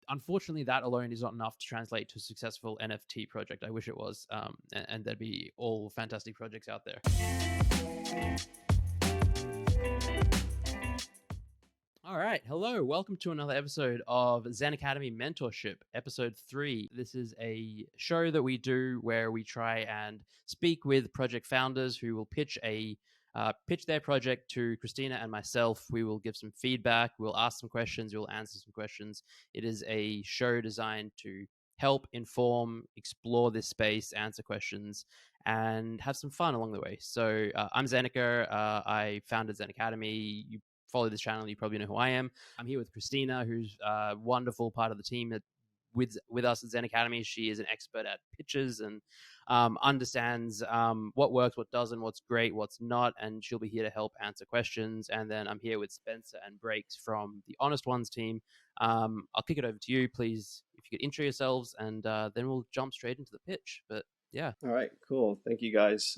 unfortunately, that alone is not enough to translate to a successful NFT project. I wish it was, and there'd be all fantastic projects out there. All right. Hello. Welcome to another episode of ZenAcademy Mentorship, episode 3. This is a show that we do where we try and speak with project founders who will pitch their project to Christina and myself. We will give some feedback. We'll ask some questions. We'll answer some questions. It is a show designed to help, inform, explore this space, answer questions, and have some fun along the way. So I'm Zeneca. I founded ZenAcademy. You follow this channel, you probably know who I am. I'm here with Christina, who's a wonderful part of the team with us at ZenAcademy. She is an expert at pitches and understands what works, what doesn't, what's great, what's not, and she'll be here to help answer questions. And then I'm here with Spencer and Breaks from the Honest Ones team. I'll kick it over to you, please, if you could intro yourselves, and then we'll jump straight into the pitch. But yeah. All right, cool. Thank you, guys.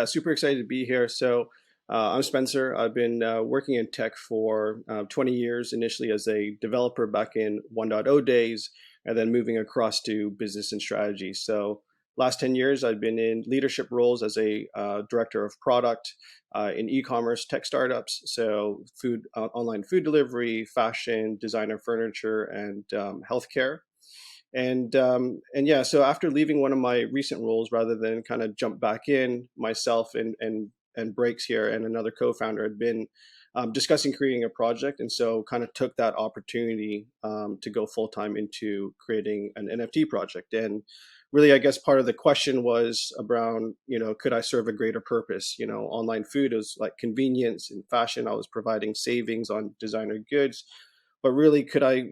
Super excited to be here. So I'm Spencer. I've been working in tech for 20 years, initially as a developer back in 1.0 days, and then moving across to business and strategy. So last 10 years, I've been in leadership roles as a director of product in e-commerce tech startups. So online food delivery, fashion, designer furniture, and healthcare. So after leaving one of my recent roles, rather than kind of jump back in, myself and Breaks here and another co-founder had been discussing creating a project, and so kind of took that opportunity to go full-time into creating an NFT project. And really, I guess part of the question was around, could I serve a greater purpose? Online food is like convenience. In fashion, I was providing savings on designer goods. But really, could I,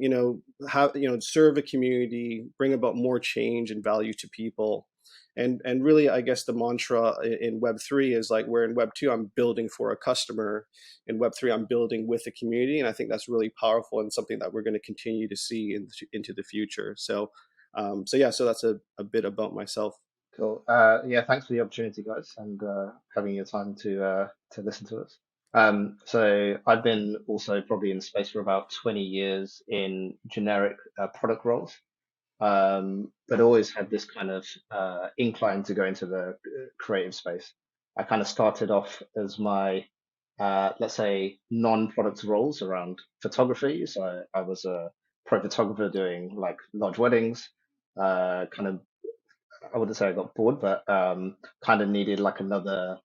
serve a community, bring about more change and value to people? And really, I guess the mantra in Web3 is like, where in Web2, I'm building for a customer. In Web3, I'm building with a community. And I think that's really powerful and something that we're going to continue to see into the future. So that's a bit about myself. Cool. Thanks for the opportunity, guys, and having your time to listen to us. So I've been also probably in space for about 20 years in generic product roles, but always had this kind of incline to go into the creative space. I kind of started off as my, let's say, non-product roles around photography. So I was a pro photographer doing like large weddings, I wouldn't say I got bored, but kind of needed like another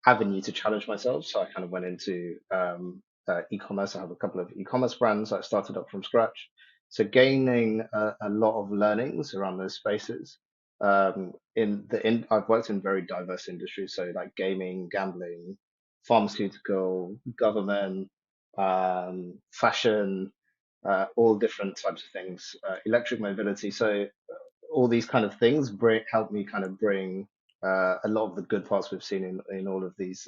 avenue to challenge myself. So I kind of went into e-commerce. I have a couple of e-commerce brands I started up from scratch. So gaining a lot of learnings around those spaces. I've worked in very diverse industries, so like gaming, gambling, pharmaceutical, government, fashion, all different types of things, electric mobility. So all these kind of things help me kind of bring a lot of the good parts we've seen in all of these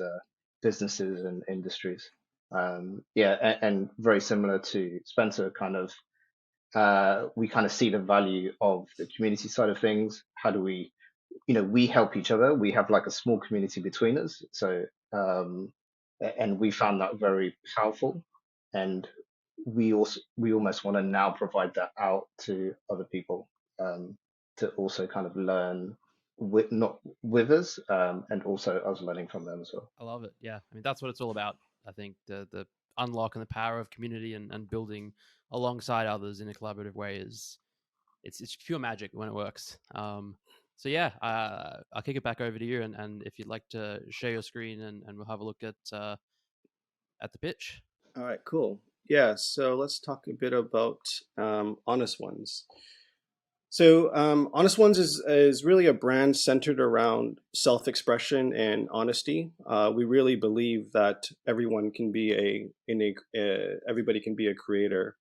businesses and industries. And very similar to Spencer, we kind of see the value of the community side of things. How do we, we help each other. We have like a small community between us. So, and we found that very powerful. And we almost want to now provide that out to other people. To also kind of learn not with us, and also us learning from them as well. I love it. Yeah, I mean that's what it's all about. I think the unlock and the power of community and building alongside others in a collaborative way it's pure magic when it works. I'll kick it back over to you, and if you'd like to share your screen and we'll have a look at the pitch. All right, cool. Yeah, so let's talk a bit about Honest Ones. So Honest Ones is really a brand centered around self-expression and honesty. We really believe that everyone can be everybody can be a creator.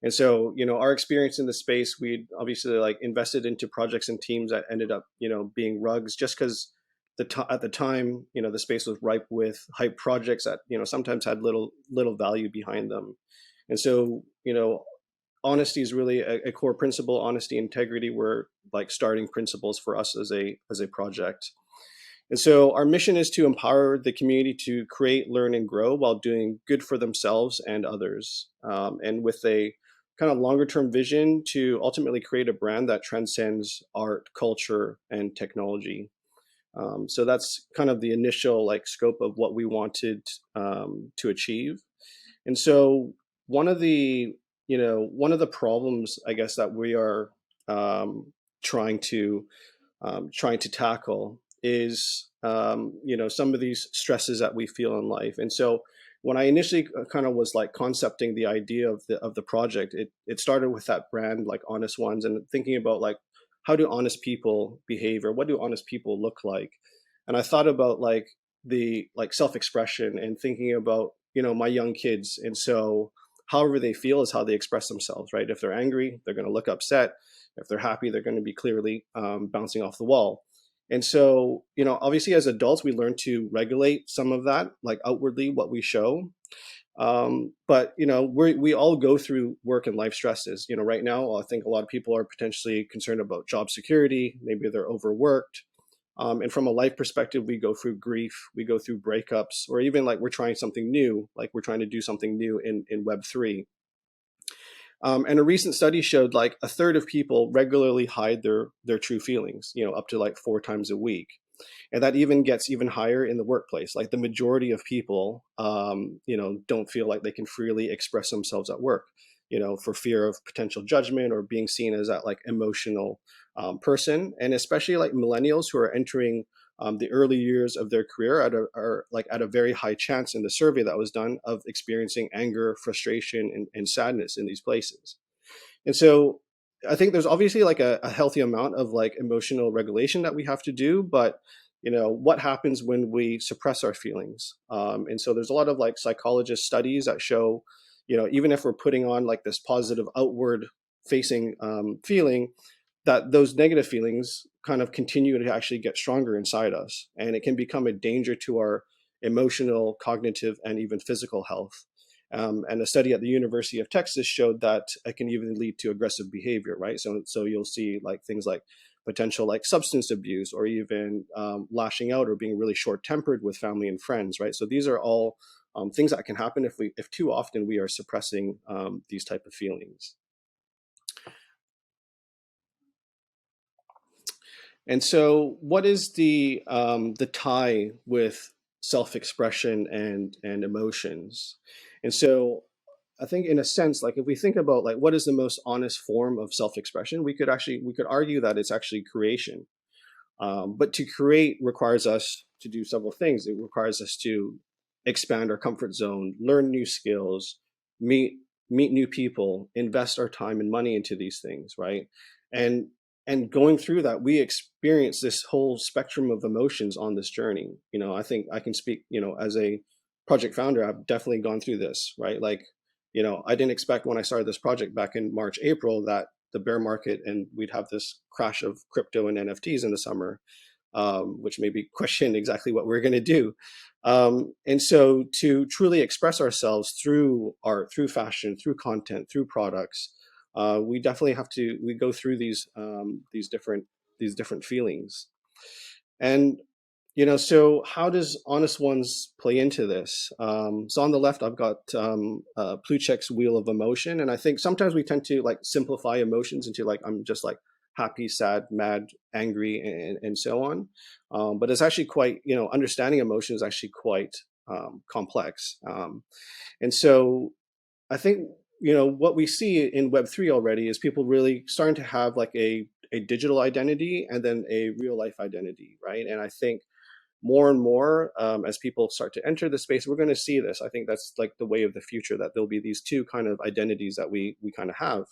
And so, our experience in the space, we obviously like invested into projects and teams that ended up, being rugs, just because at the time, the space was ripe with hype projects that, sometimes had little value behind them. And so, honesty is really a core principle. Honesty, integrity were like starting principles for us as a project. And so our mission is to empower the community to create, learn, and grow while doing good for themselves and others. And with a kind of longer term vision to ultimately create a brand that transcends art, culture, and technology. So that's kind of the initial like scope of what we wanted to achieve. And so one of the one of the problems, I guess, that we are um, trying to tackle is some of these stresses that we feel in life. And so when I initially kind of was like concepting the idea of the project, it started with that brand, like Honest Ones, and thinking about like, how do honest people behave, or what do honest people look like? And I thought about like the like self-expression, and thinking about my young kids. And so however they feel is how they express themselves, right? If they're angry, they're going to look upset. If they're happy, they're going to be clearly bouncing off the wall. And so, obviously as adults, we learn to regulate some of that, like outwardly what we show. But, we all go through work and life stresses. Right now, I think a lot of people are potentially concerned about job security. Maybe they're overworked. And from a life perspective, we go through grief, we go through breakups, or even like we're trying something new, like we're trying to do something new in Web3. And a recent study showed like a third of people regularly hide their true feelings, up to like 4 times a week. And that even gets even higher in the workplace. Like the majority of people, don't feel like they can freely express themselves at work, for fear of potential judgment or being seen as that like emotional person. And especially like millennials who are entering the early years of their career are like at a very high chance in the survey that was done of experiencing anger, frustration, and sadness in these places. And so I think there's obviously like a healthy amount of like emotional regulation that we have to do, but what happens when we suppress our feelings? And so there's a lot of like psychologist studies that show, even if we're putting on like this positive outward facing feeling, that those negative feelings kind of continue to actually get stronger inside us, and it can become a danger to our emotional, cognitive, and even physical health. And a study at the University of Texas showed that it can even lead to aggressive behavior, right? So you'll see like things like potential like substance abuse, or even lashing out or being really short-tempered with family and friends, right? So these are all things that can happen if too often we are suppressing these type of feelings. And so, what is the tie with self-expression and emotions? And so, I think in a sense, like if we think about like what is the most honest form of self-expression, we could argue that it's actually creation. But to create requires us to do several things. It requires us to expand our comfort zone, learn new skills, meet new people, invest our time and money into these things, right? And going through that, we experience this whole spectrum of emotions on this journey. I think I can speak, as a project founder, I've definitely gone through this, right? Like, I didn't expect when I started this project back in March, April, that the bear market and we'd have this crash of crypto and NFTs in the summer, which made me question exactly what we're going to do. And so to truly express ourselves through art, through fashion, through content, through products, we definitely have to, we go through these different feelings. And so how does Honest Ones play into this? So on the left, I've got Plutchik's Wheel of Emotion. And I think sometimes we tend to like simplify emotions into like, I'm just like happy, sad, mad, angry, and so on. But it's actually quite, understanding emotion is actually quite complex. And so I think, what we see in Web3 already is people really starting to have like a digital identity and then a real life identity, right? And I think more and more as people start to enter the space, we're going to see this. I think that's like the way of the future, that there'll be these two kind of identities that we kind of have.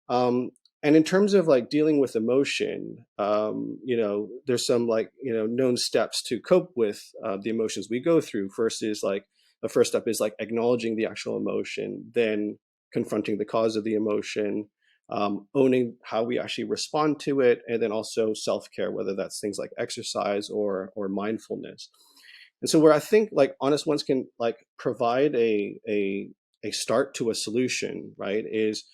And in terms of like dealing with emotion, there's some like, known steps to cope with the emotions we go through. The first step is like acknowledging the actual emotion, then confronting the cause of the emotion, owning how we actually respond to it, and then also self-care, whether that's things like exercise or mindfulness. And so where I think like Honest Ones can like provide a start to a solution, right, is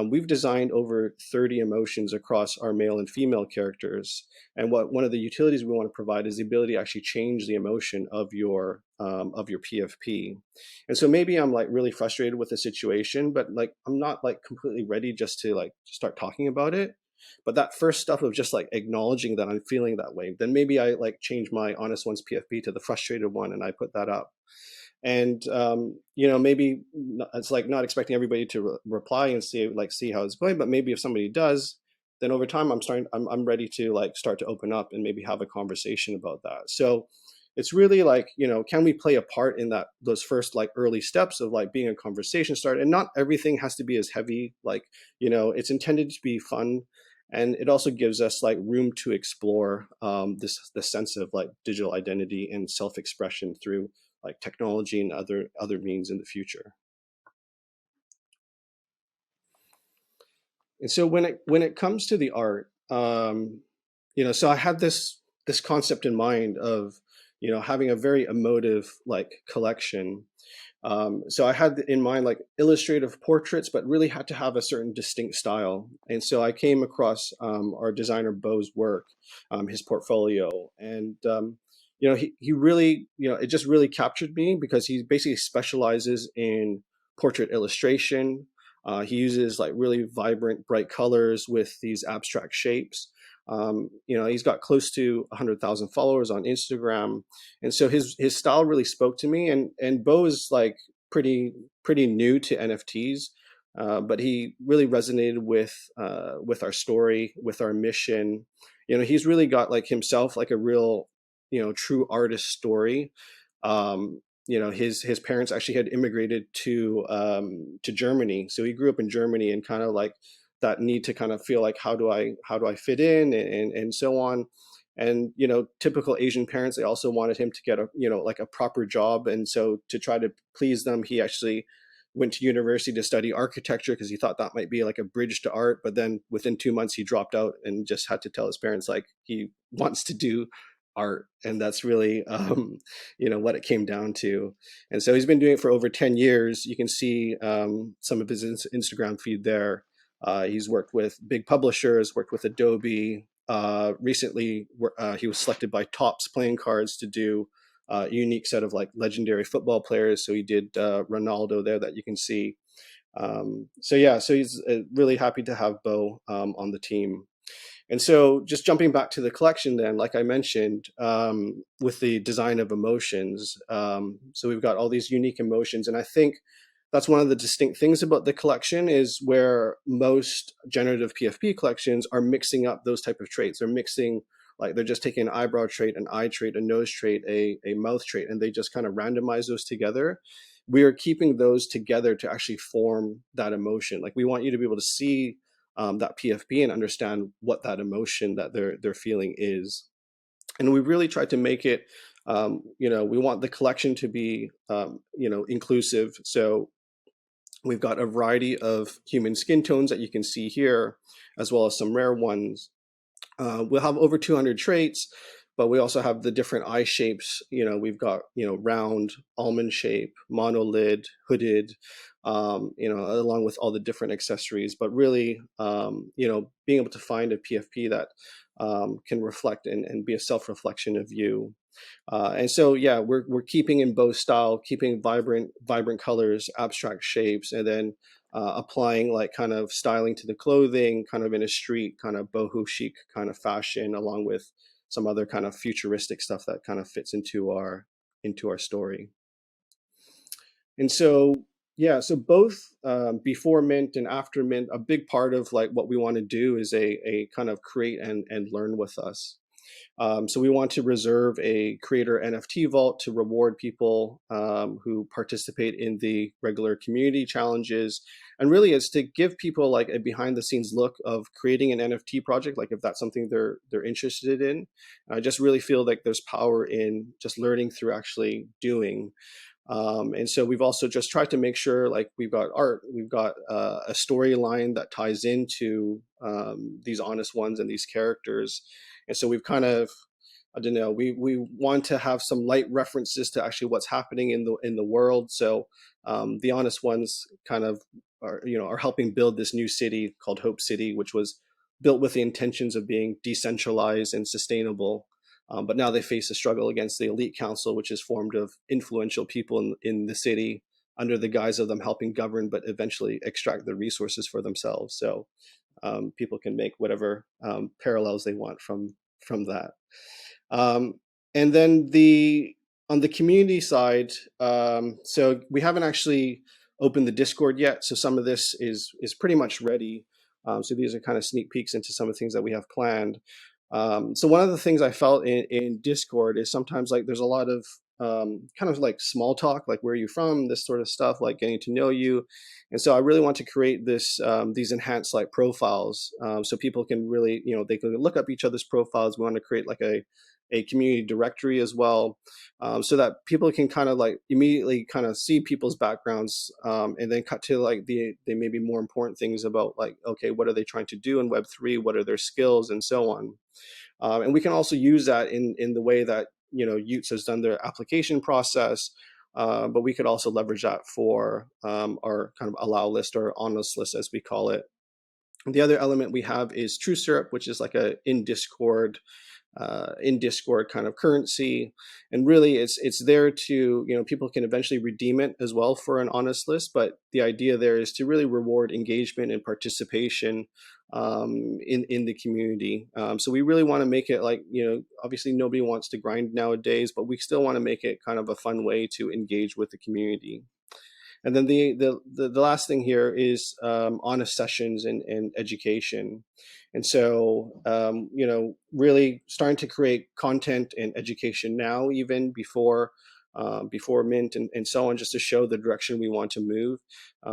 we've designed over 30 emotions across our male and female characters. And one of the utilities we want to provide is the ability to actually change the emotion of your PFP. And so maybe I'm like really frustrated with the situation, but like I'm not like completely ready just to like start talking about it. But that first stuff of just like acknowledging that I'm feeling that way, then maybe I like change my honest one's PFP to the frustrated one, and I put that up. And maybe it's like not expecting everybody to reply and see how it's going, but maybe if somebody does, then over time I'm ready to like start to open up and maybe have a conversation about that. So it's really like, can we play a part in those first like early steps of like being a conversation starter? And not everything has to be as heavy, like, it's intended to be fun. And it also gives us like room to explore this sense of like digital identity and self-expression through like technology and other means in the future. And so when it comes to the art, so I had this concept in mind of, having a very emotive like collection. So I had in mind like illustrative portraits, but really had to have a certain distinct style. And so I came across our designer Beau's work, his portfolio, and he really, it just really captured me because he basically specializes in portrait illustration. He uses like really vibrant, bright colors with these abstract shapes. He's got close to 100,000 followers on Instagram, and so his style really spoke to me. And Beau is like pretty new to NFTs, but he really resonated with our story, with our mission. He's really got like himself like a real true artist story. His parents actually had immigrated to Germany, so he grew up in Germany, and kind of like that need to kind of feel like how do I fit in, and so on. And typical Asian parents, they also wanted him to get a proper job, and so to try to please them, he actually went to university to study architecture because he thought that might be like a bridge to art. But then within 2 months he dropped out and just had to tell his parents like he wants to do art, and that's really what it came down to. And so he's been doing it for over 10 years. You can see some of his Instagram feed there. He's worked with big publishers, worked with Adobe. Recently, he was selected by Topps Playing Cards to do a unique set of like legendary football players. So he did Ronaldo there that you can see. So he's really happy to have Beau on the team. And so just jumping back to the collection then, like I mentioned, with the design of emotions. So we've got all these unique emotions. And I think that's one of the distinct things about the collection, is where most generative PFP collections are mixing up those type of traits. They're mixing, like they're just taking an eyebrow trait, an eye trait, a nose trait, a mouth trait, and they just kind of randomize those together. We are keeping those together to actually form that emotion. Like we want you to be able to see that PFP and understand what that emotion that they're feeling is. And we really tried to make it, we want the collection to be, inclusive. So we've got a variety of human skin tones that you can see here, as well as some rare ones. We'll have over 200 traits, but we also have the different eye shapes. We've got, round, almond shape, monolid, hooded, along with all the different accessories. But really, being able to find a PFP that can reflect and be a self-reflection of you. And so, yeah, we're keeping in Beau's style, keeping vibrant colors, abstract shapes, and then applying like kind of styling to the clothing, kind of in a street kind of boho chic kind of fashion, along with some other kind of futuristic stuff that kind of fits into our story. And so, yeah, so both before Mint and after Mint, a big part of like what we want to do is a kind of create and learn with us. So we want to reserve a creator NFT vault to reward people who participate in the regular community challenges. And really it's to give people like a behind the scenes look of creating an NFT project, like if that's something they're interested in. I just really feel like there's power in just learning through actually doing. And so we've also just tried to make sure like we've got art, we've got a storyline that ties into these honest ones and these characters. And so we've kind of, I don't know, we want to have some light references to actually what's happening in the world. So the honest ones kind of are helping build this new city called Hope City, which was built with the intentions of being decentralized and sustainable. But now they face a struggle against the elite council, which is formed of influential people in the city under the guise of them helping govern, but eventually extract the resources for themselves. So people can make whatever parallels they want from that. And then on the community side, so we haven't actually opened the Discord yet. So some of this is pretty much ready. So these are kind of sneak peeks into some of the things that we have planned. So one of the things I felt in Discord is sometimes like there's a lot of kind of like small talk, like where are you from, this sort of stuff, like getting to know you. And so I really want to create these enhanced like profiles, so people can really, they can look up each other's profiles. We want to create like a community directory as well, so that people can kind of like immediately kind of see people's backgrounds, and then cut to like the maybe more important things about like, okay, what are they trying to do in Web3? What are their skills and so on? And we can also use that in the way that, Utes has done their application process, but we could also leverage that for our kind of allow list or honest list, as we call it. And the other element we have is True Syrup, which is like a in Discord kind of currency, and really it's there to, people can eventually redeem it as well for an honest list, but the idea there is to really reward engagement and participation in the community. So we really want to make it like, obviously nobody wants to grind nowadays, but we still want to make it kind of a fun way to engage with the community. And then the last thing here is honest sessions and education. And so, really starting to create content and education now, even before Mint and so on, just to show the direction we want to move.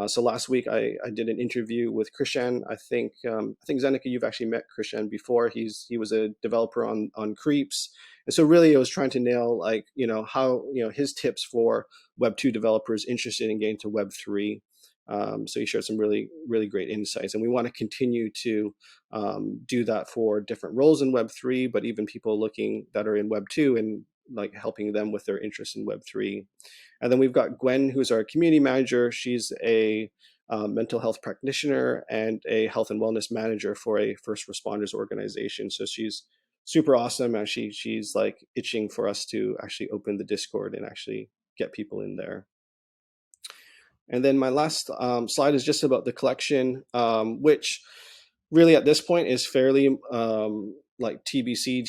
So last week I did an interview with Christian. I think Zeneca, you've actually met Christian before. He was a developer on Creeps. And so really I was trying to nail like, how, his tips for Web 2 developers interested in getting to Web 3. So he shared some really, really great insights. And we want to continue to do that for different roles in Web 3, but even people looking that are in Web 2 and like helping them with their interest in Web 3. And then we've got Gwen, who's our community manager. She's a mental health practitioner and a health and wellness manager for a first responders organization. So she's super awesome. And she's like itching for us to actually open the Discord and actually get people in there. And then my last slide is just about the collection, which really at this point is fairly like TBC,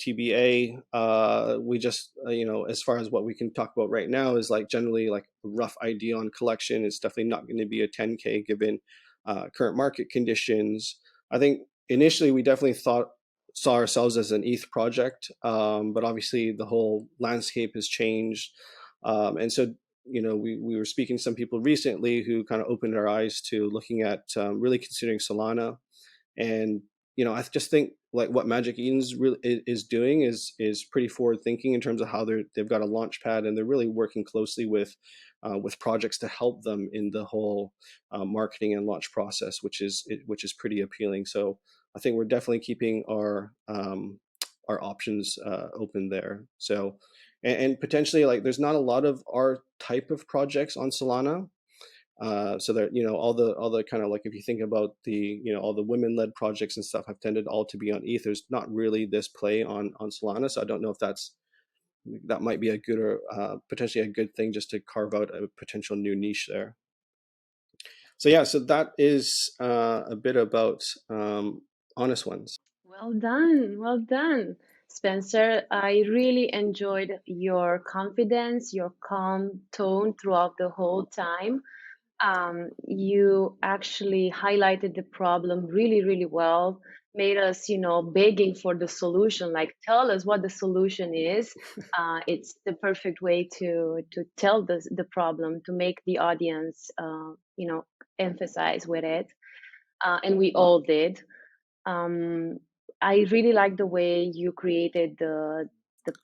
TBA. We just, as far as what we can talk about right now is like generally like a rough idea on collection. It's definitely not going to be a 10K given current market conditions. I think initially we definitely saw ourselves as an ETH project, but obviously the whole landscape has changed. And so, we were speaking to some people recently who kind of opened our eyes to looking at really considering Solana. And, I just think like what Magic Eden's really is doing is pretty forward thinking in terms of how they've got a launch pad, and they're really working closely with projects to help them in the whole marketing and launch process, which is pretty appealing. So I think we're definitely keeping our options open there. So, and potentially like there's not a lot of our type of projects on Solana. So that, all the kind of like, if you think about the, all the women-led projects and stuff have tended all to be on ETH. There's not really this play on Solana. So I don't know if that might be a good or potentially a good thing just to carve out a potential new niche there. So yeah, so that is a bit about Honest Ones. Well done, Spencer. I really enjoyed your confidence, your calm tone throughout the whole time. You actually highlighted the problem really, really well, made us, begging for the solution, like tell us what the solution is. It's the perfect way to tell the problem, to make the audience, emphasize with it. And we all did. I really like the way you created the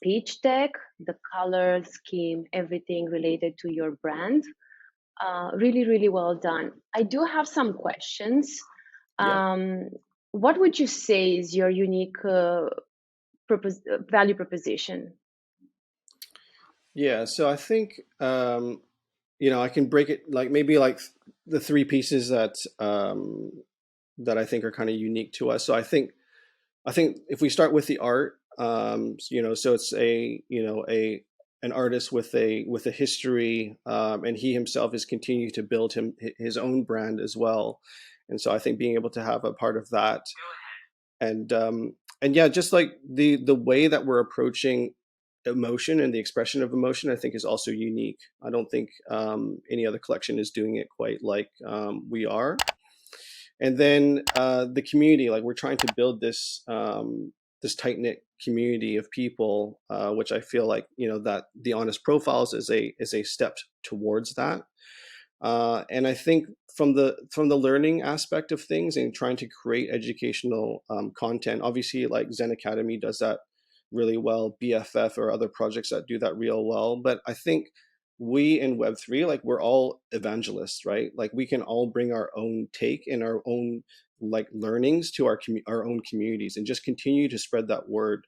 pitch deck, the color scheme, everything related to your brand. Really, really well done. I do have some questions. Yeah. What would you say is your unique value proposition? Yeah, so I think I can break it like maybe like the three pieces that that I think are kind of unique to us. So I think if we start with the art, so it's an artist with a history, and he himself is continuing to build his own brand as well. And so I think being able to have a part of that, and yeah, just like the way that we're approaching emotion and the expression of emotion, I think is also unique. I don't think any other collection is doing it quite like we are. And then the community, like we're trying to build this tight knit community of people, which I feel like that the honest profiles is a step towards that. And I think from the learning aspect of things and trying to create educational content, obviously like ZenAcademy does that really well, BFF or other projects that do that real well. But I think we in Web3, like we're all evangelists, right? Like we can all bring our own take and our own like learnings to our own communities and just continue to spread that word.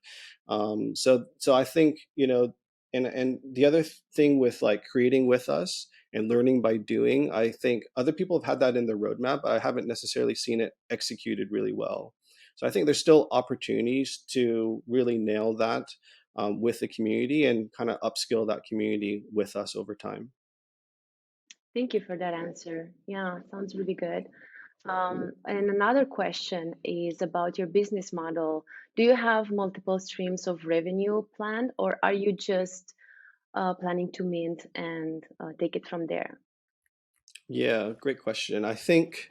So I think, and the other thing with like creating with us and learning by doing, I think other people have had that in their roadmap, but I haven't necessarily seen it executed really well. So I think there's still opportunities to really nail that with the community and kind of upskill that community with us over time. Thank you for that answer. Yeah, sounds really good. And another question is about your business model. Do you have multiple streams of revenue planned, or are you just planning to mint and take it from there? Yeah, great question. I think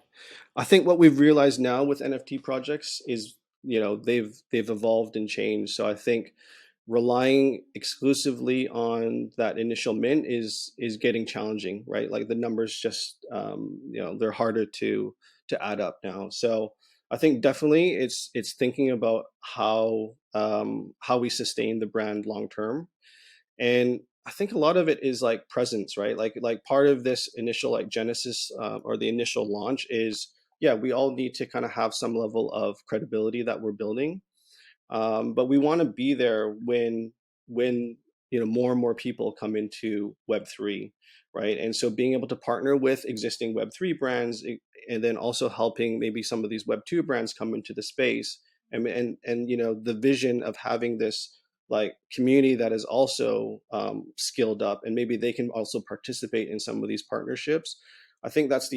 what we've realized now with NFT projects is, they've evolved and changed. So I think relying exclusively on that initial mint is getting challenging, right? Like the numbers just they're harder to add up now. So I think definitely it's thinking about how we sustain the brand long term. And I think a lot of it is like presence, right? Like part of this initial like genesis or the initial launch is, yeah, we all need to kind of have some level of credibility that we're building, but we want to be there when more and more people come into Web3, right? And so being able to partner with existing Web3 brands, and then also helping maybe some of these Web2 brands come into the space, and the vision of having this like community that is also skilled up, and maybe they can also participate in some of these partnerships. I think that's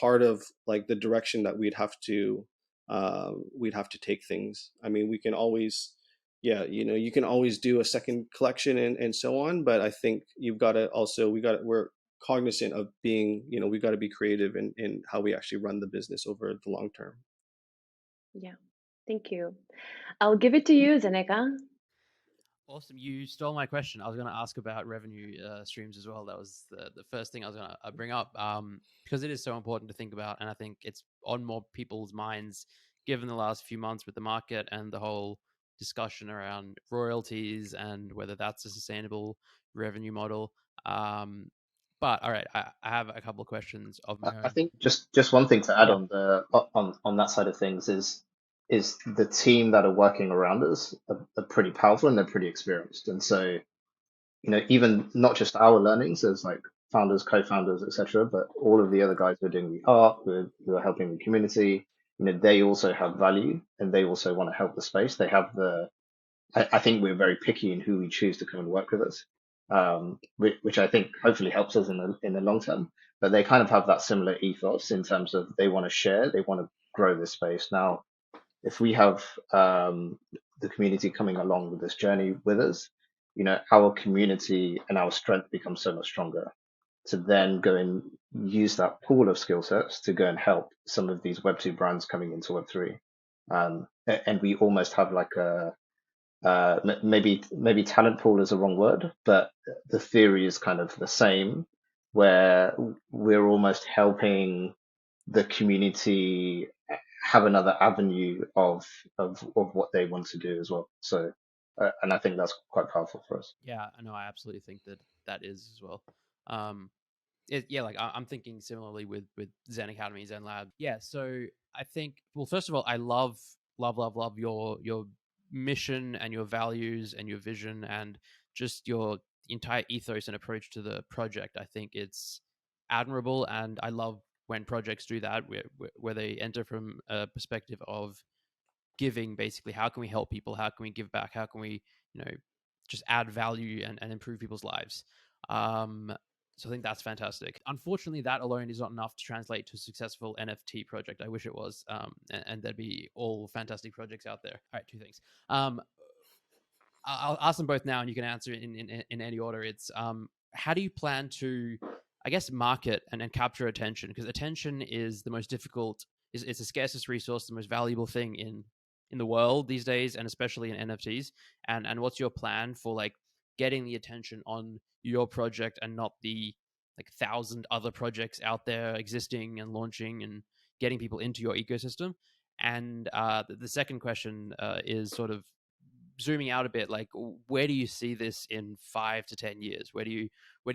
part of like the direction that we'd have to take things. I mean, we can always, yeah, you can always do a second collection and so on. But I think you've got to also, we're cognizant of being, we've got to be creative in how we actually run the business over the long term. Yeah, thank you. I'll give it to you, Zeneca. Awesome. You stole my question. I was going to ask about revenue streams as well. That was the first thing I was going to bring up, because it is so important to think about. And I think it's on more people's minds given the last few months with the market and the whole discussion around royalties and whether that's a sustainable revenue model. But all right, I have a couple of questions of my I own. think just one thing to add Yeah. on on that side of things is the team that are working around us are pretty powerful and they're pretty experienced. And so, even not just our learnings as like founders, co-founders, etc., but all of the other guys who are doing the art, who are helping the community, they also have value and they also want to help the space. They have I think we're very picky in who we choose to come and work with us, which I think hopefully helps us in the long term. But they kind of have that similar ethos in terms of they want to share, they want to grow this space. Now, if we have the community coming along with this journey with us, our community and our strength becomes so much stronger to then go and use that pool of skill sets to go and help some of these Web2 brands coming into Web3. And we almost have like maybe talent pool is a wrong word, but the theory is kind of the same, where we're almost helping the community have another avenue of what they want to do as well. So, and I think that's quite powerful for us. Yeah, I know. I absolutely think that is as well. Yeah, like I'm thinking similarly with Zen Academy, Zen Lab. Yeah, so I think, well, first of all, I love your mission and your values and your vision and just your entire ethos and approach to the project. I think it's admirable, and I love when projects do that, where they enter from a perspective of giving. Basically, how can we help people, how can we give back, how can we, just add value and improve people's lives. So I think that's fantastic. Unfortunately, that alone is not enough to translate to a successful NFT project. I wish it was, and there'd be all fantastic projects out there. All right, two things. I'll ask them both now, and you can answer in any order. It's how do you plan to, I guess, market and capture attention? Because attention is the most difficult. It's the scarcest resource, the most valuable thing in the world these days, and especially in NFTs. And what's your plan for like getting the attention on your project and not the like 1,000 other projects out there existing and launching and getting people into your ecosystem? And the second question is sort of zooming out a bit, like where do you see this in 5 to 10 years? Where do you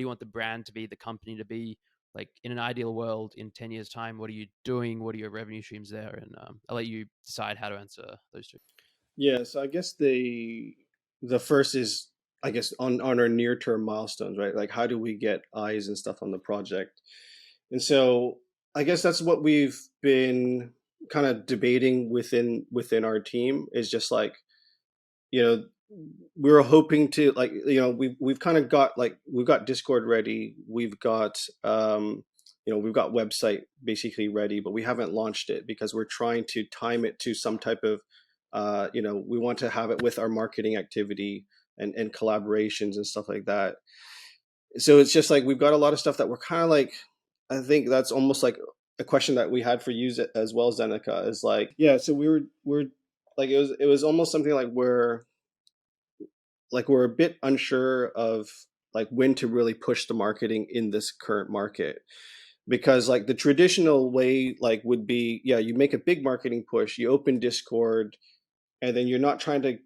want the brand to be, the company to be? Like in an ideal world, in 10 years time, what are you doing? What are your revenue streams there? And I'll let you decide how to answer those two. Yeah, so I guess the first is, I guess, on our near term milestones, right? Like how do we get eyes and stuff on the project? And so I guess that's what we've been kind of debating within our team, is just like, you know, we were hoping to, like, we've kind of got, like, we've got Discord ready, we've got we've got website basically ready, but we haven't launched it because we're trying to time it to some type of we want to have it with our marketing activity and collaborations and stuff like that. So it's just like we've got a lot of stuff that we're kind of like, I think that's almost like a question that we had for you as well, Zeneca, is like, yeah, so we're like, it was almost something like we're a bit unsure of like when to really push the marketing in this current market, because like the traditional way like would be, yeah, you make a big marketing push, you open Discord, and then you're not trying to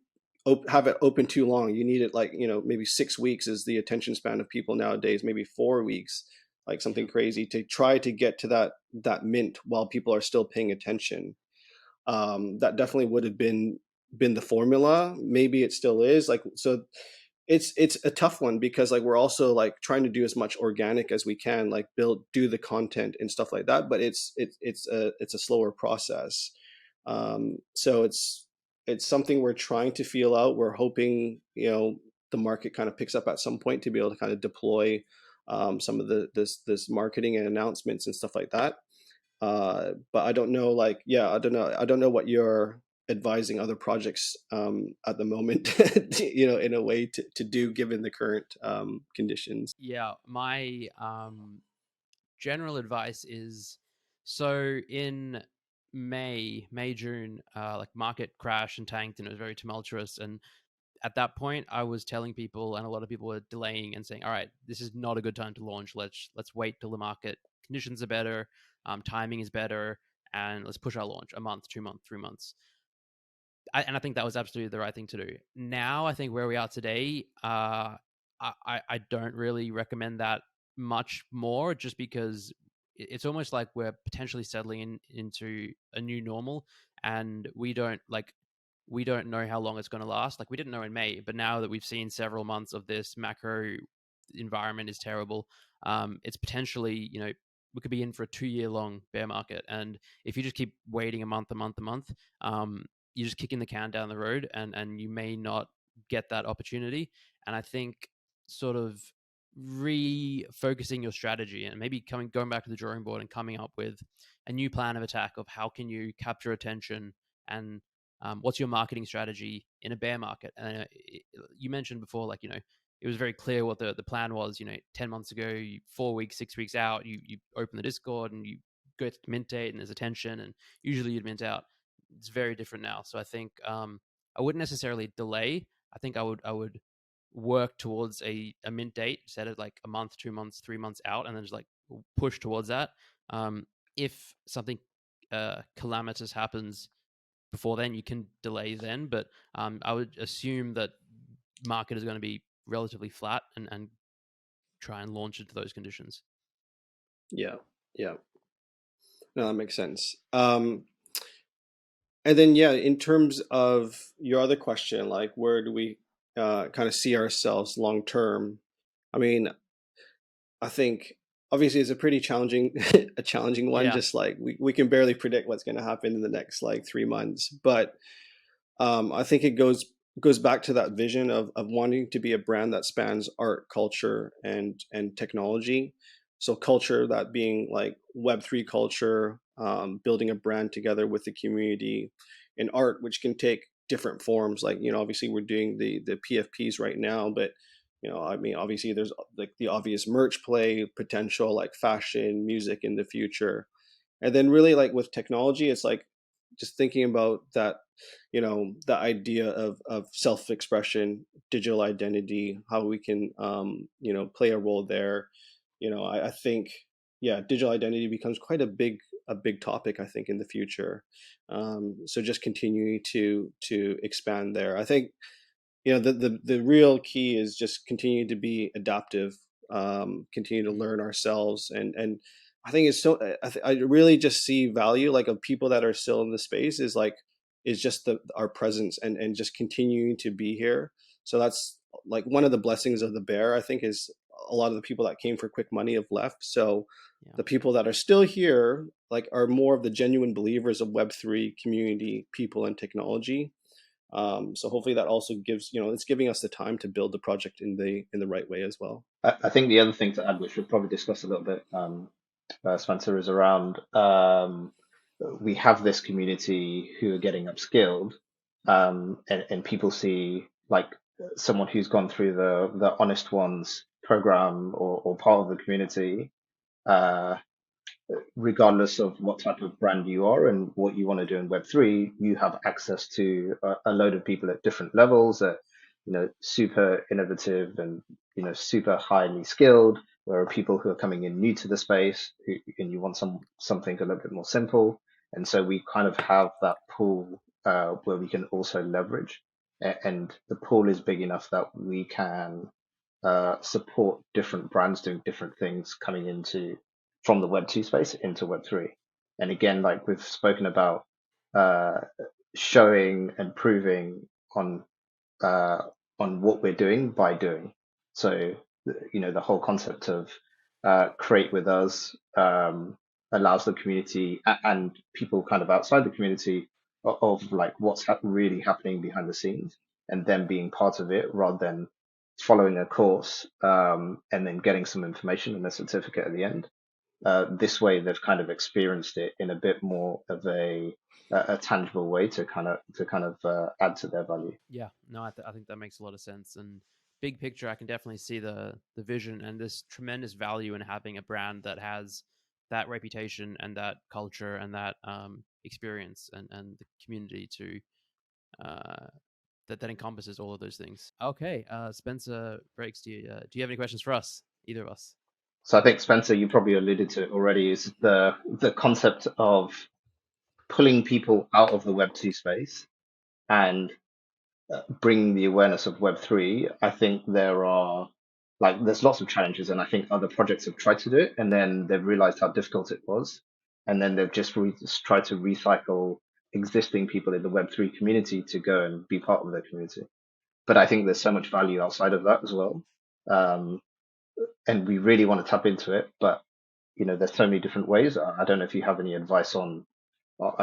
have it open too long. You need it like, maybe 6 weeks is the attention span of people nowadays, maybe 4 weeks, like something crazy, to try to get to that mint while people are still paying attention. That definitely would have been the formula. Maybe it still is, like, so it's a tough one, because like we're also like trying to do as much organic as we can, like do the content and stuff like that, but it's a slower process. So it's something we're trying to feel out. We're hoping, the market kind of picks up at some point to be able to kind of deploy some of this marketing and announcements and stuff like that. But I don't know, like, yeah, I don't know what you're advising other projects at the moment, in a way to do, given the current conditions. Yeah, my general advice is, so in June, like market crashed and tanked, and it was very tumultuous. And at that point, I was telling people, and a lot of people were delaying and saying, "All right, this is not a good time to launch. Let's wait till the market conditions are better, timing is better, and let's push our launch a month, 2 months, 3 months." And I think that was absolutely the right thing to do. Now, I think where we are today, I don't really recommend that much more, just because it's almost like we're potentially settling into a new normal, and we don't know how long it's going to last. Like, we didn't know in May, but now that we've seen several months of this macro environment is terrible, it's potentially, we could be in for a 2-year long bear market. And if you just keep waiting a month, you're just kicking the can down the road, and you may not get that opportunity. And I think sort of refocusing your strategy, and maybe going back to the drawing board and coming up with a new plan of attack of how can you capture attention, and what's your marketing strategy in a bear market. And you mentioned before, like, it was very clear what the plan was. 10 months ago, 4 weeks, 6 weeks out, you open the Discord and you go to mint date, and there's attention, and usually you'd mint out. It's very different now. So I think I wouldn't necessarily delay. I think I would work towards a mint date, set it like a month, 2 months, 3 months out, and then just like push towards that. If something calamitous happens before then, you can delay then. But I would assume that market is going to be relatively flat, and try and launch into those conditions. Yeah. No, that makes sense. And then, yeah, in terms of your other question, like where do we kind of see ourselves long term? I mean, I think obviously it's a pretty challenging a challenging one. Yeah. Just like we can barely predict what's going to happen in the next like 3 months, but I think it goes back to that vision of wanting to be a brand that spans art, culture, and technology. So culture, that being like Web3 culture, building a brand together with the community, and art, which can take different forms. Like, obviously we're doing the PFPs right now, but I mean, obviously there's like the obvious merch play potential, like fashion, music in the future. And then really like with technology, it's like just thinking about that, the idea of self-expression, digital identity, how we can play a role there. I think, yeah, digital identity becomes quite a big topic, I think, in the future. So just continuing to expand there. I think, the real key is just continue to be adaptive, continue to learn ourselves, and I think it's so I really just see value like of people that are still in the space is just our presence and just continuing to be here. So that's like one of the blessings of the bear, I think, is a lot of the people that came for quick money have left. So Yeah. the people that are still here like are more of the genuine believers of Web3 community, people, and technology. So hopefully that also gives, it's giving us the time to build the project in the right way as well. I think the other thing to add, which we'll probably discuss a little bit, Spencer, is around we have this community who are getting upskilled, and people see like someone who's gone through the Honest Ones program or part of the community. Regardless of what type of brand you are and what you want to do in Web3, you have access to a load of people at different levels that, super innovative and, super highly skilled. There are people who are coming in new to the space and you want something a little bit more simple. And so we kind of have that pool where we can also leverage. And the pool is big enough that we can support different brands doing different things coming into from the Web 2 space into Web 3. And again, like we've spoken about, uh, showing and proving uh, on what we're doing by doing. So, the whole concept of create with us allows the community and people kind of outside the community of like what's really happening behind the scenes and them being part of it rather than following a course and then getting some information and a certificate at the end. This way, they've kind of experienced it in a bit more of a tangible way to kind of add to their value. Yeah, no, I think that makes a lot of sense. And big picture, I can definitely see the vision and this tremendous value in having a brand that has that reputation and that culture and that experience and the community to uh, that encompasses all of those things. Okay, Spencer Breaks, do you have any questions for us, either of us? So I think Spencer, you probably alluded to it already, is the concept of pulling people out of the Web 2 space and bringing the awareness of Web 3. I think there's lots of challenges, and I think other projects have tried to do it, and then they've realized how difficult it was, and then they've just tried to recycle existing people in the Web 3 community to go and be part of their community. But I think there's so much value outside of that as well, um, and we really want to tap into it. But there's so many different ways. I don't know if you have any advice on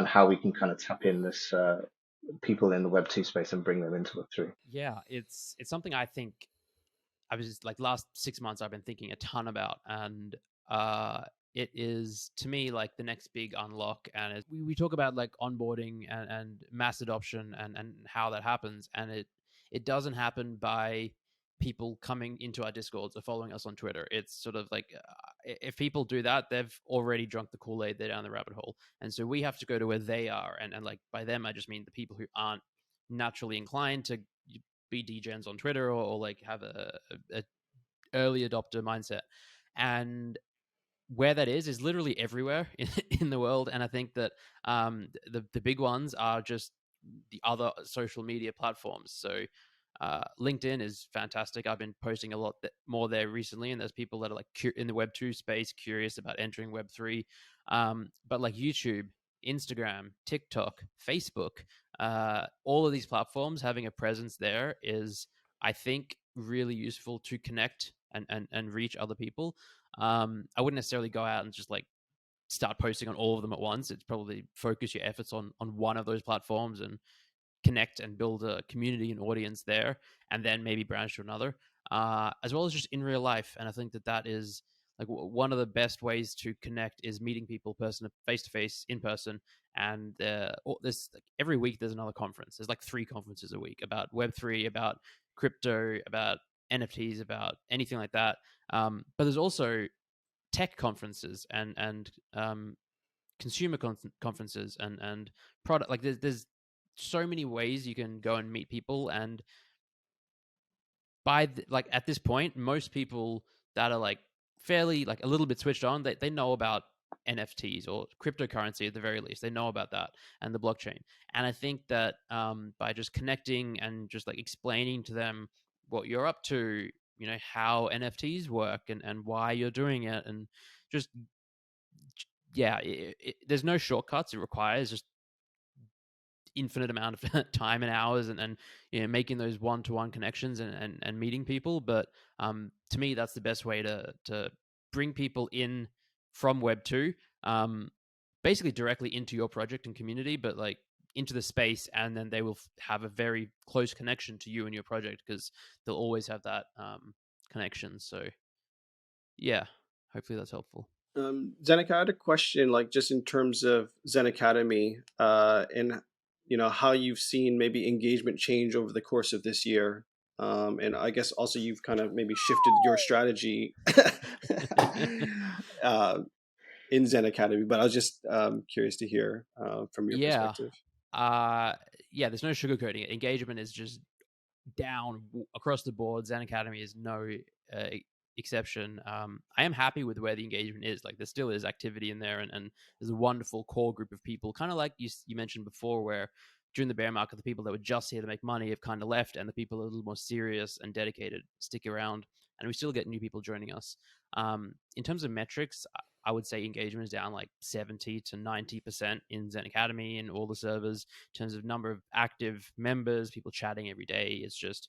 how we can kind of tap in this people in the Web 2 space and bring them into Web 3. Yeah, it's something I think I was just like last 6 months I've been thinking a ton about, and it is to me like the next big unlock. And we talk about like onboarding and mass adoption and how that happens, and it doesn't happen by people coming into our discords or following us on Twitter. It's sort of like if people do that, they've already drunk the Kool-Aid, they're down the rabbit hole. And so we have to go to where they are, and like by them I just mean the people who aren't naturally inclined to be degens on Twitter or like have a early adopter mindset. And where that is literally everywhere in the world. And I think that the big ones are just the other social media platforms. So LinkedIn is fantastic. I've been posting a lot more there recently, and there's people that are like in the Web 2 space curious about entering Web 3. But like YouTube, Instagram, TikTok, Facebook, all of these platforms, having a presence there is, I think, really useful to connect and reach other people. I wouldn't necessarily go out and just like start posting on all of them at once. It's probably focus your efforts on one of those platforms and connect and build a community and audience there, and then maybe branch to another, as well as just in real life. And I think that is like one of the best ways to connect is meeting people face to face in person. And this like, every week there's another conference. There's like 3 conferences a week about Web3, about crypto, about NFTs, about anything like that. But there's also tech conferences and consumer conferences and product. Like there's so many ways you can go and meet people. And like at this point, most people that are like fairly like a little bit switched on, they know about NFTs or cryptocurrency at the very least. They know about that and the blockchain. And I think that by just connecting and just like explaining to them what you're up to, you know, how NFTs work and why you're doing it, and just yeah, there's no shortcuts. It requires just infinite amount of time and hours, and you know, making those one-to-one connections and meeting people. But to me, that's the best way to bring people in from Web 2, basically directly into your project and community, but like into the space, and then they will have a very close connection to you and your project because they'll always have that connection. So yeah, hopefully that's helpful. Zeneca, I had a question, like just in terms of ZenAcademy, and you know how you've seen maybe engagement change over the course of this year, and I guess also you've kind of maybe shifted your strategy uh, in ZenAcademy. But I was just curious to hear from your Yeah. perspective. Yeah, there's no sugarcoating it. Engagement is just down across the board. ZenAcademy is no uh, exception. I am happy with where the engagement is. Like there still is activity in there, and there's a wonderful core group of people, kind of like you mentioned before, where during the bear market, the people that were just here to make money have kind of left, and the people that are a little more serious and dedicated stick around, and we still get new people joining us. In terms of metrics, I would say engagement is down like 70 to 90% in ZenAcademy and all the servers in terms of number of active members, people chatting every day. It's just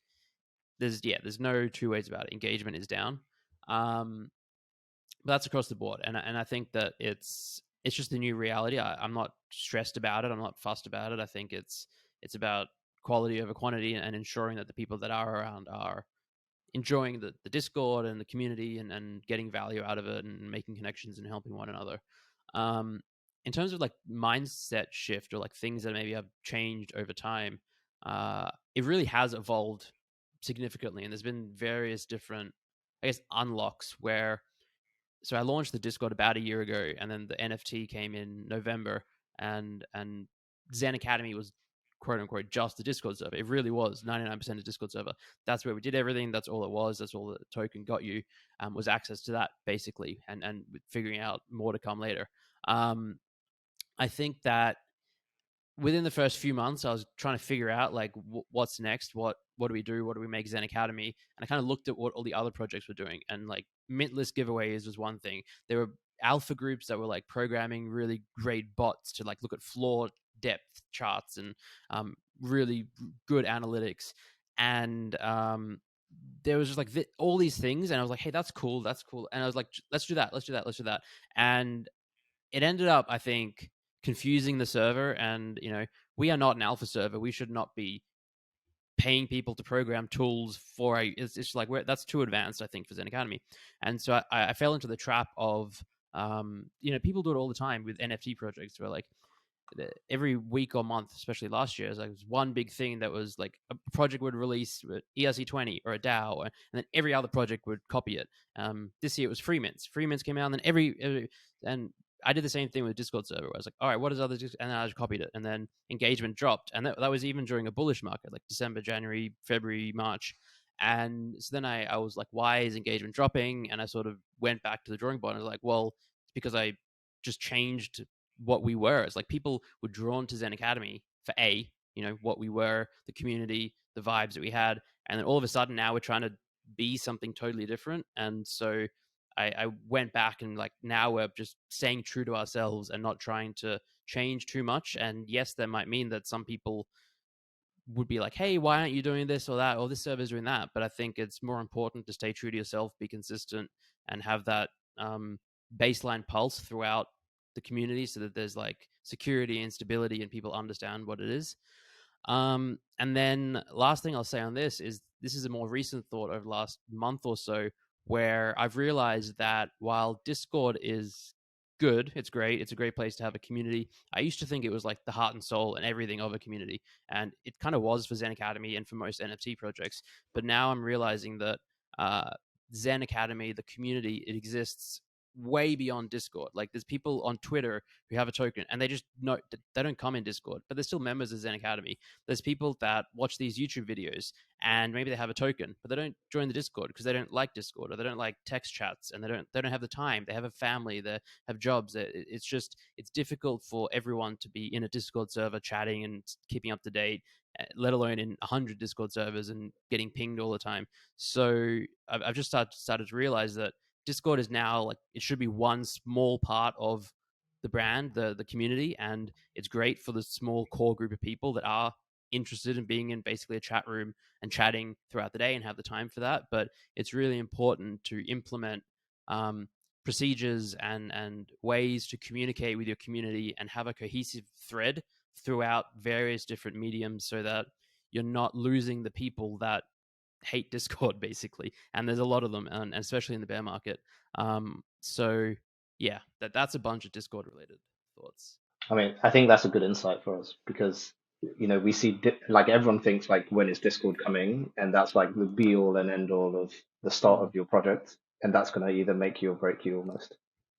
there's no two ways about it. Engagement is down, but that's across the board, and I think that it's just the new reality. I'm not stressed about it. I'm not fussed about it. I think it's about quality over quantity, and ensuring that the people that are around are enjoying the Discord and the community, and getting value out of it, and making connections and helping one another. Um, in terms of like mindset shift or like things that maybe have changed over time, it really has evolved significantly, and there's been various different, I guess, unlocks where. So I launched the Discord about a year ago, and then the NFT came in November, and ZenAcademy was quote unquote just the Discord server. It really was 99% a Discord server. That's where we did everything. That's all it was. That's all the token got you, was access to that basically, and figuring out more to come later. I think that within the first few months, I was trying to figure out like what's next. What do we do? What do we make ZenAcademy? And I kind of looked at what all the other projects were doing, and like mintless giveaways was one thing. There were alpha groups that were like programming really great bots to like look at floor depth charts and really good analytics. And there was just like all these things, and I was like, hey, that's cool, and I was like, let's do that. And it ended up, I think, confusing the server. And you know, we are not an alpha server. We should not be paying people to program tools for it's like that's too advanced, I think, for ZenAcademy. And so I fell into the trap of you know, people do it all the time with NFT projects, where like every week or month, especially last year, it was one big thing that was like a project would release ERC20 or a DAO, and then every other project would copy it. This year it was free mints. Free mints came out, and then and I did the same thing with Discord server, where I was like, all right, what is other, and then I just copied it, and then engagement dropped, and that was even during a bullish market, like December, January, February, March. And so then I was like, why is engagement dropping? And I sort of went back to the drawing board, and I was like, well, it's because I just changed what we were. It's like people were drawn to ZenAcademy for you know, what we were, the community, the vibes that we had, and then all of a sudden now we're trying to be something totally different. And so I went back, and like now we're just staying true to ourselves and not trying to change too much. And yes, that might mean that some people would be like, hey, why aren't you doing this or that, or this server's doing that? But I think it's more important to stay true to yourself, be consistent, and have that baseline pulse throughout the community, so that there's like security and stability and people understand what it is. And then last thing I'll say on this is a more recent thought over the last month or so, where I've realized that while Discord is good, it's great, it's a great place to have a community. I used to think it was like the heart and soul and everything of a community, and it kind of was for ZenAcademy and for most NFT projects. But now I'm realizing that uh, ZenAcademy, the community, it exists way beyond Discord. Like there's people on Twitter who have a token and they just know they don't come in Discord, but they're still members of ZenAcademy. There's people that watch these YouTube videos and maybe they have a token, but they don't join the Discord because they don't like Discord, or they don't like text chats, and they don't have the time. They have a family, they have jobs. It's difficult for everyone to be in a Discord server chatting and keeping up to date, let alone in 100 Discord servers and getting pinged all the time. So I've just started to realize that Discord is now like, it should be one small part of the brand, the community, and it's great for the small core group of people that are interested in being in basically a chat room and chatting throughout the day and have the time for that. But it's really important to implement procedures and ways to communicate with your community and have a cohesive thread throughout various different mediums, so that you're not losing the people that hate Discord basically, and there's a lot of them, and especially in the bear market. So yeah, that's a bunch of Discord related thoughts. I mean, I think that's a good insight for us because, we see like everyone thinks like when is Discord coming, and that's like the be all and end all of the start of your project, and that's going to either make you or break you almost.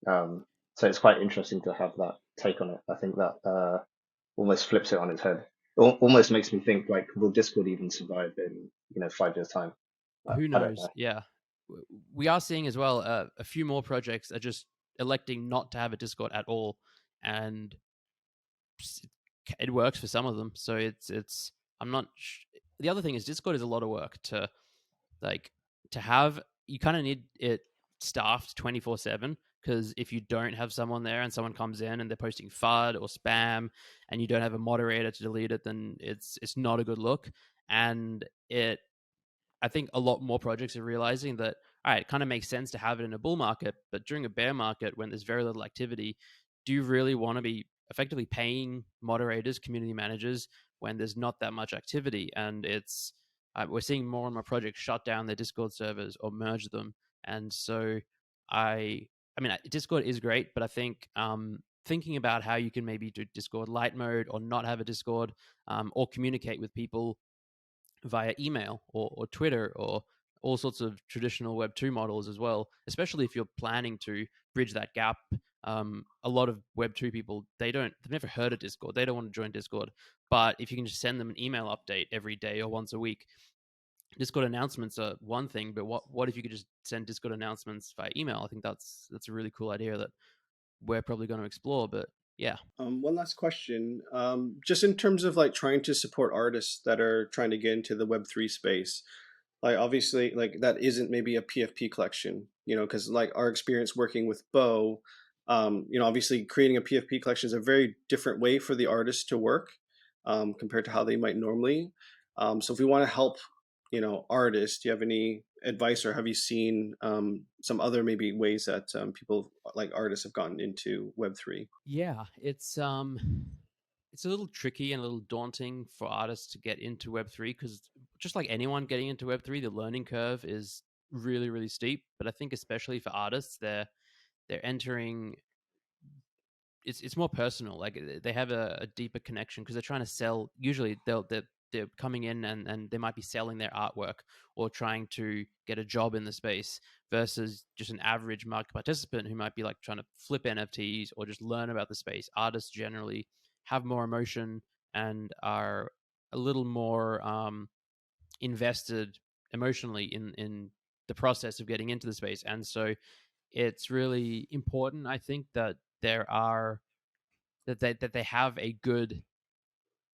So it's quite interesting to have that take on it. I think that almost flips it on its head. Almost makes me think like, will Discord even survive in 5 years time? Who I don't knows? know. Yeah, we are seeing as well a few more projects are just electing not to have a Discord at all, and it works for some of them. So it's I'm not. The other thing is Discord is a lot of work to have. You kind of need it staffed 24/7, because if you don't have someone there and someone comes in and they're posting FUD or spam and you don't have a moderator to delete it, then it's not a good look. And I think a lot more projects are realizing that, all right, it kind of makes sense to have it in a bull market, but during a bear market when there's very little activity, do you really want to be effectively paying moderators, community managers, when there's not that much activity? And we're seeing more and more projects shut down their Discord servers or merge them. And so I mean, Discord is great, but I think thinking about how you can maybe do Discord light mode or not have a Discord, or communicate with people via email or Twitter or all sorts of traditional Web 2 models as well, especially if you're planning to bridge that gap. A lot of Web 2 people, they've never heard of Discord. They don't want to join Discord. But if you can just send them an email update every day or once a week, Discord announcements are one thing, but what if you could just send Discord announcements via email? I think that's a really cool idea that we're probably going to explore. But yeah. One last question. Just in terms of like trying to support artists that are trying to get into the Web3 space, like obviously like that isn't maybe a PFP collection, because like our experience working with Bo, obviously creating a PFP collection is a very different way for the artist to work, compared to how they might normally. So if we want to help, artists, do you have any advice, or have you seen some other maybe ways that people like artists have gotten into Web3? Yeah, it's a little tricky and a little daunting for artists to get into Web3, because just like anyone getting into Web3, the learning curve is really, really steep. But I think especially for artists, they're entering. It's more personal. Like they have a deeper connection because they're trying to sell. Usually, they're coming in and they might be selling their artwork or trying to get a job in the space, versus just an average market participant who might be like trying to flip NFTs or just learn about the space. Artists generally have more emotion and are a little more invested emotionally in the process of getting into the space. And so it's really important, I think, that they have a good,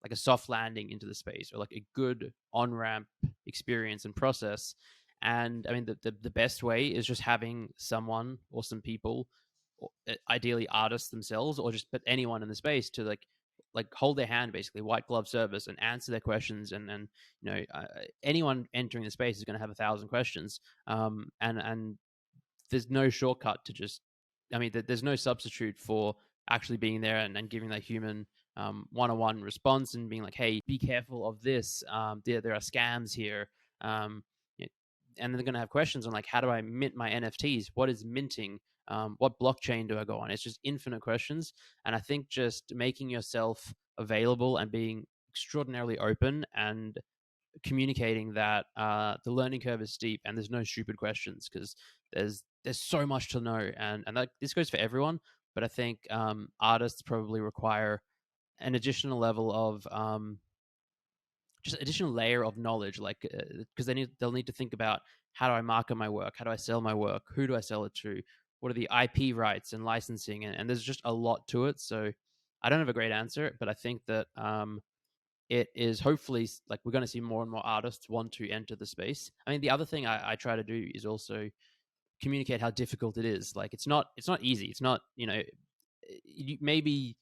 like a soft landing into the space, or like a good on ramp experience and process. And I mean, the best way is just having someone or some people, ideally artists themselves, or just but anyone in the space, to like hold their hand, basically white glove service, and answer their questions. And anyone entering the space is going to have 1,000 questions, and there's no shortcut to just, I mean, there's no substitute for actually being there and giving that human one-on-one response and being like, hey, be careful of this. There are scams here. And they're going to have questions on like, how do I mint my NFTs? What is minting? What blockchain do I go on? It's just infinite questions. And I think just making yourself available and being extraordinarily open and communicating that the learning curve is steep and there's no stupid questions, because there's so much to know, and that, this goes for everyone. But I think artists probably require an additional level of just additional layer of knowledge, like because they'll need to think about, how do I market my work, how do I sell my work, who do I sell it to, what are the IP rights and licensing, and there's just a lot to it. So I don't have a great answer, but I think that it is hopefully like we're going to see more and more artists want to enter the space. I mean, the other thing I try to do is also communicate how difficult it is. Like it's not easy. It's not, maybe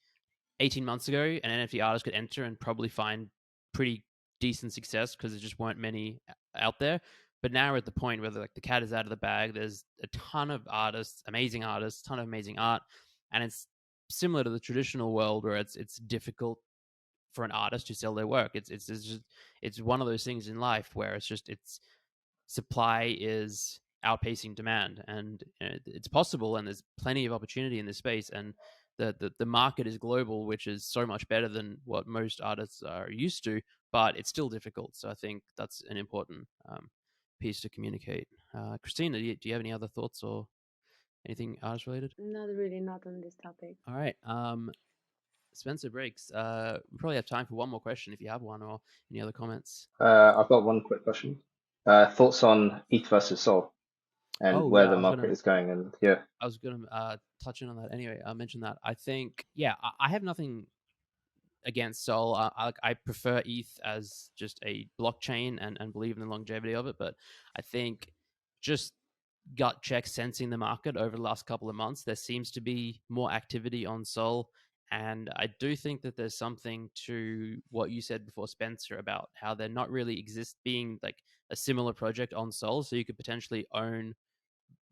18 months ago an NFT artist could enter and probably find pretty decent success because there just weren't many out there. But now we're at the point where like the cat is out of the bag. There's a ton of artists, amazing artists, ton of amazing art, and it's similar to the traditional world where it's difficult for an artist to sell their work. It's one of those things in life where it's supply is outpacing demand, and it's possible, and there's plenty of opportunity in this space, and the market is global, which is so much better than what most artists are used to, but it's still difficult. So I think that's an important piece to communicate. Christina, do you have any other thoughts or anything artist related? Not really, not on this topic. All right. Spencer Breaks, we probably have time for one more question if you have one, or any other comments. I've got one quick question. Thoughts on ETH versus Sol and where the market is going, and I was going to touch in on that anyway. I mentioned that. I think, I have nothing against Sol. I prefer ETH as just a blockchain and believe in the longevity of it. But I think just gut check sensing the market over the last couple of months, there seems to be more activity on Sol. And I do think that there's something to what you said before, Spencer, about how they're not really being like a similar project on Sol. So you could potentially own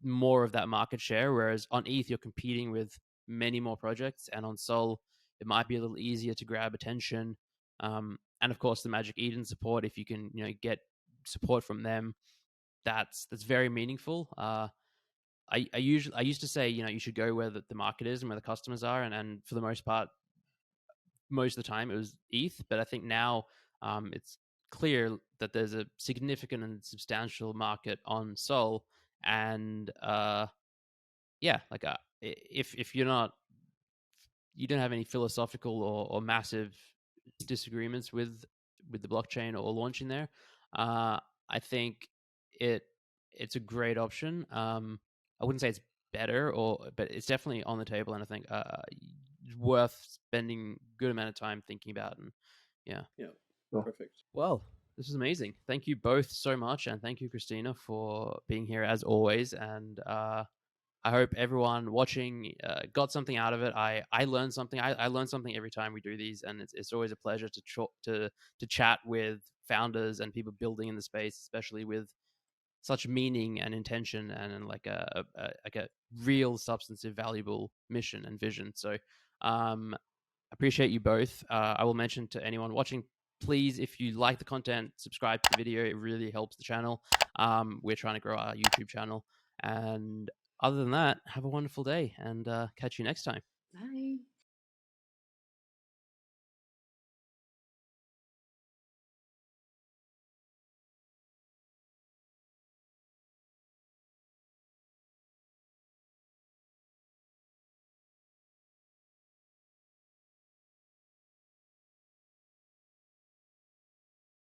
more of that market share. Whereas on ETH, you're competing with many more projects. And on Sol, it might be a little easier to grab attention. And of course, the Magic Eden support, if you can, get support from them, that's very meaningful. I used to say, you should go where the market is and where the customers are, and for the most part, most of the time it was ETH. But I think now it's clear that there's a significant and substantial market on Sol, and if you don't have any philosophical or massive disagreements with the blockchain or launching there, I think it's a great option. I wouldn't say it's better, but it's definitely on the table, and I think worth spending a good amount of time thinking about. And Perfect. Well, this is amazing. Thank you both so much, and thank you, Christina, for being here as always. And I hope everyone watching got something out of it. I learned something. I learn something every time we do these, and it's always a pleasure to chat with founders and people building in the space, especially with such meaning and intention and like a real substantive, valuable mission and vision. So appreciate you both. I will mention to anyone watching, please, if you like the content, subscribe to the video. It really helps the channel. We're trying to grow our YouTube channel. And other than that, have a wonderful day, and catch you next time. Bye.